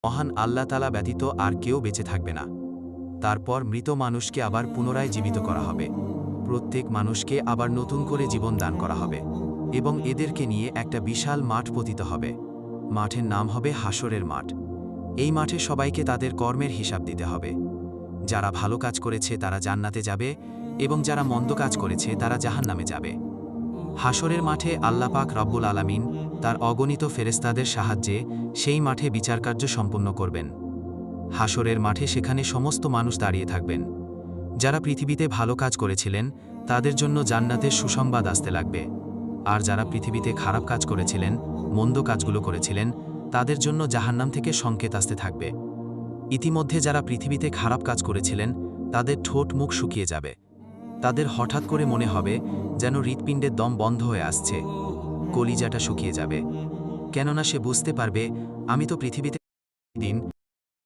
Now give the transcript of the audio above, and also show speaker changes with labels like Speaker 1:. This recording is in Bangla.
Speaker 1: মহান আল্লাহ তাআলা ব্যতীত আর কেউ বেঁচে থাকবে না। তারপর মৃত মানুষকে আবার পুনরায় জীবিত করা হবে। প্রত্যেক মানুষকে আবার নতুন করে জীবন দান করা হবে এবং এদেরকে নিয়ে একটা বিশাল মাঠ পতিত হবে। মাঠের নাম হবে হাসরের মাঠ। এই মাঠে সবাইকে তাদের কর্মের হিসাব দিতে হবে। যারা ভালো কাজ করেছে তারা জান্নাতে যাবে এবং যারা মন্দ কাজ করেছে তারা জাহান্নামে যাবে। হাসরের মাঠে আল্লাহ পাক রব্বুল আলামিন তার অগণিত ফেরেশতাদের সাহায্যে সেই মাঠে বিচারকার্য সম্পন্ন করবেন। হাসরের মাঠে সেখানে সমস্ত মানুষ দাঁড়িয়ে থাকবেন। যারা পৃথিবীতে ভালো কাজ করেছিলেন তাদের জন্য জান্নাতের সুসংবাদ আসতে লাগবে, আর যারা পৃথিবীতে খারাপ কাজ করেছিলেন, মন্দ কাজগুলো করেছিলেন, তাদের জন্য জাহান্নাম থেকে সংকেত আসতে থাকবে। ইতিমধ্যে যারা পৃথিবীতে খারাপ কাজ করেছিলেন তাদের ঠোঁট মুখ শুকিয়ে যাবে। তাদের হঠাৎ করে মনে হবে যেন হৃৎপিণ্ডের দম বন্ধ হয়ে আসছে, কলিজাটা শুকিয়ে যাবে। কেননা সে বুঝতে পারবে, আমি তো পৃথিবীতে দিন